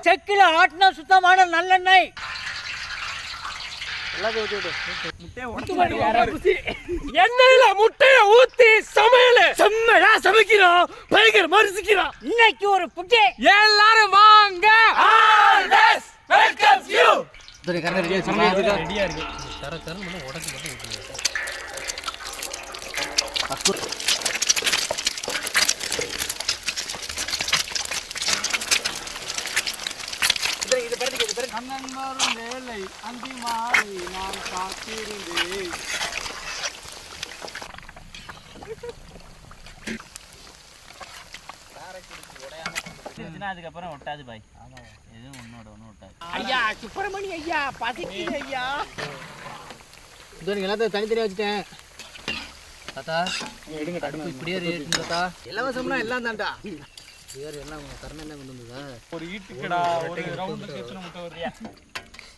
செக்கில ஆட்டின சுத்தமான நல்லெண்ணெய். எண்ணெயில முட்டைய ஊத்தி செம்மலா சமைக்கிறோம். பயங்கர மரிசிக்கிறோம். இன்னைக்கு ஒரு புட்டி. எல்லாரும் வாங்க. Always welcome you. ரெடியா இருக்கு. தர தரன்னு உடச்சு மட்டும் ஊத்துங்க. கண்ணன்மாரும் வேலை அந்தி மாலை நான் காத்திருந்தேன். அதுக்கப்புறம் ஒட்டாது பாய். எதுவும் ஒன்னோட ஒன்னும் ஒட்டாது. ஐயா சுப்பிரமணி ஐயா பசிக்குது ஐயா. எல்லாத்தையும் தனித்தனியா வச்சுட்டேன். தாத்தா எடுங்க அடுப்பு இப்படியே ரேட் தாத்தா. இலவசம்னா எல்லாம் தான்டா. வேறு எல்லாம் கரணம் என்ன கொண்டு வந்ததா? ஒரு ஈட்டுக்கடா ஒரு ரவுண்டுக்கு எத்தனை முட்டை வருதியா?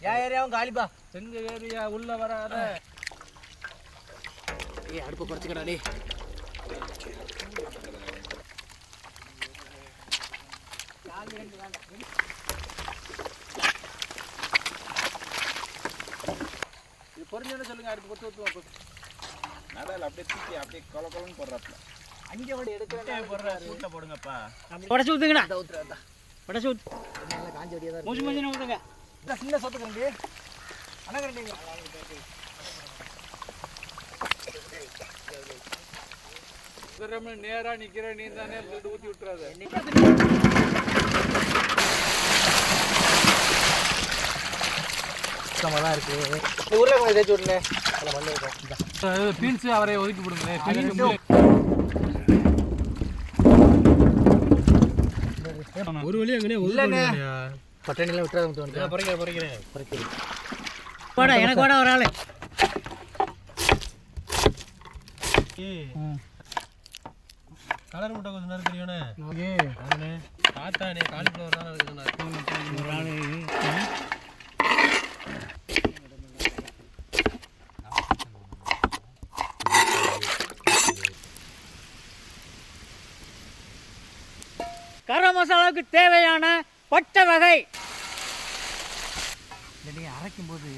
என் ஏரியாவும் காலிப்பா. எங்க ஏரியா உள்ள வராத. அடுப்பை குறைச்சிக்கடா டே. பொறிஞ்சோன்னு சொல்லுங்க. அடுத்து பொறுத்து ஊற்றுவோம். நடால அப்படியே தூக்கி அப்படியே கொல கொலன்னு போடுறாப்புல. அங்கே வந்து எடுக்கிறேன் போடுறாரு. ஊட்ட போடுங்கப்பா. உடச்சு ஊத்துங்கடா. ஊத்துறா. உடச்சு ஊத்து. நல்லா காஞ்ச வடியா தான். மூச்சு மூச்சு ஊத்துங்க. சின்ன சொத்துக்கண்டி. அனகரண்டிங்க. நேரா நிக்கிற நீ தானே ஊத்தி விட்டுறாத. சுத்தமாக இருக்கு. இந்த உருளைக்கிழங்கு தேய்ச்சி விட்டுனே. அதில் மண்ணு இருக்கும். பீன்ஸ் அவரை ஒதுக்கி விடுங்களேன். ஒரு வழி அங்கே பட்டணிலாம் விட்டுறாத. பறிக்கிறேன். வாடா எனக்கு வாடா ஒரு ஆளு. கலர் முட்டை கொஞ்சம் நேரம் தெரியும்ண்ணே. பார்த்தானே காலிஃப்ளவர் தானே இருக்குதுண்ணா. ஒரு ஆளு கரம் மசாலாவுக்கு தேவையான பட்டை வகை. அரைக்கும் போது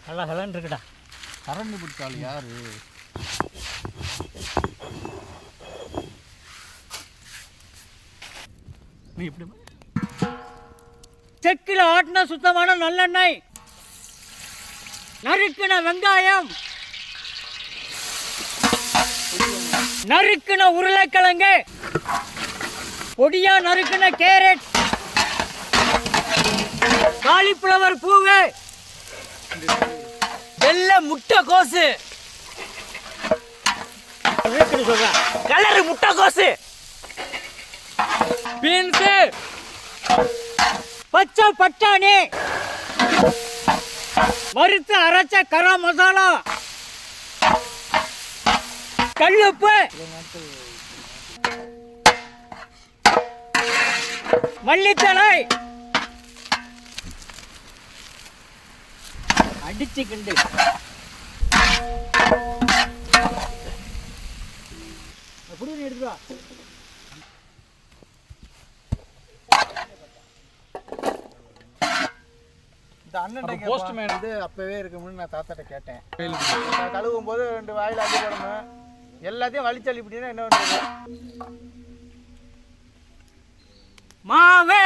நல்லா ஹலன் இருக்குடா. கரண்டி பிடிச்சாள் யாரு? நீ எப்படி செக்கில ஆட்டின சுத்தமான நல்லெண்ணெய். நறுக்கின வெங்காயம், நறுக்கின உருளைக்கிழங்கு, பொடியா நறுக்கின கேரட், காலிஃப்ளவர் பூவு, வெள்ளை முட்டைக்கோசு, கலர் முட்டைக்கோசு, பீன்ஸ், பச்சை பட்டாணி, வறுத்து அரைச்ச கரம் மசாலா, கல்லுப்பு, மல்லித்தழை, அடிச்சு கிண்டு. அப்படி எடுத்துவா. இந்த அண்ணன் போஸ்ட்மேன் வந்து அப்பவே இருக்கும்னு நான் தாத்தாட்ட கேட்டேன். கழுவும் போது 2 வாயில அள்ளி போடணும். எல்லாத்தையும் வலிச்சல்லி இப்படின்னா என்ன பண்றது? மாவே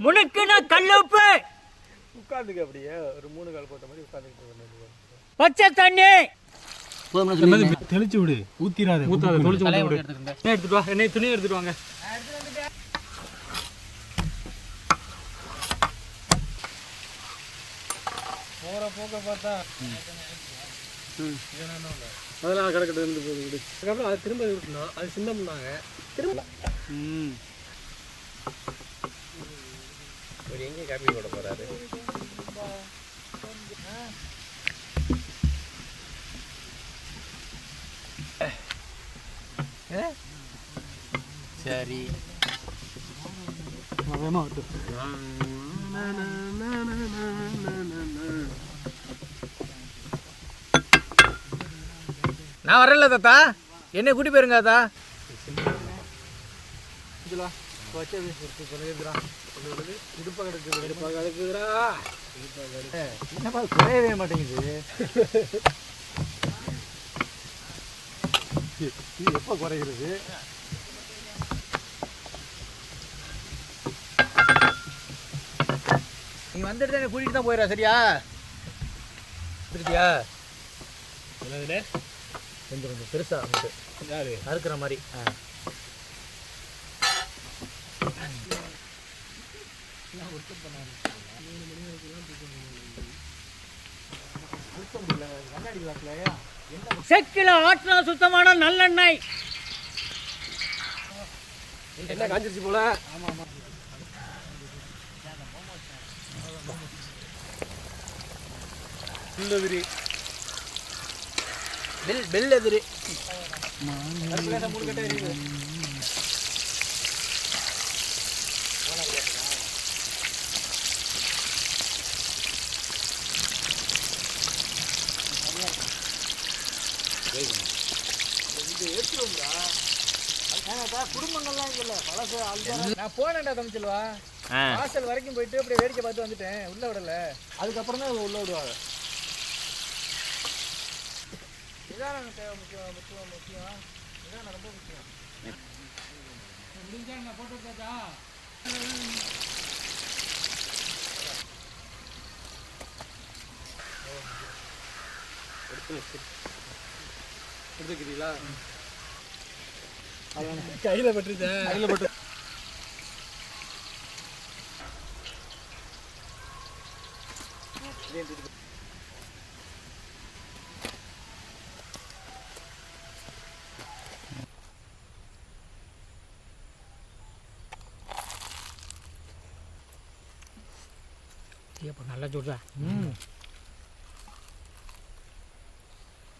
முனுக்குன கல்லுப்பு, உட்காந்துக்க அப்படியே ஒரு 3 கால் போட்ட மாதிரி உட்காந்துக்கிட்டு. பச்சை தண்ணி தெளிச்சு விடு. ஊத்திராத. தொளிச்சு விடு. எடுத்துட்டு வா. என்ன துணி எடுத்துட்டு வாங்க. போற போக்க பார்த்தா அதெல்லாம் கிடக்கிட்டு இருந்து போகுது. அதுக்கப்புறம் அது திரும்ப விட்டுனோம். அது சின்ன பண்ணாங்க. திரும்ப ஒரு எங்கே காப்பி போட போறாரு. சரி வேமா விட்டு நான் வரல தாத்தா. என்ன கூட்டி போயிருங்க தாத்தா. வச்சது இடுப்பை கிடக்குதுடா என்னப்பா குறையவே மாட்டேங்குது. இது எப்போ குறைகிறது? நீ வந்துட்டு தான் கூட்டிகிட்டு தான் போயிடுறா சரியா? திருப்பியா கொஞ்சம் கொஞ்சம் பெருசாக வந்துட்டு யாரு அறுக்கிற மாதிரி. செக்கில ஆட்டினா சுத்தமான நல்லெண்ணெய். என்ன காஞ்சிருச்சு போல. ஆமாம் ஆமாம். எதிரி பெல் எதிரி 3 கட்டை எரியுது. குடும்பங்கள்லாம் இல்ல பழசு. நான் போனேன்டா தமிழ்ச்செல்வா, வாசல் வரைக்கும் போயிட்டு அப்படியே வேடிக்கை பார்த்து வந்துட்டேன். உள்ள விடல, அதுக்கப்புறம் தான் உள்ள விடுவாங்க. இதான் தேவை. முக்கியம் முக்கியம் முக்கியம் இதான் ரொம்ப முக்கியம். முடிஞ்சா நான் போட்டு விட்டாச்சா? எடுத்துக்கிறீங்களா? கையில் பட்டுருச்சேன். கையில் பட்டு நல்லா சொல்றா.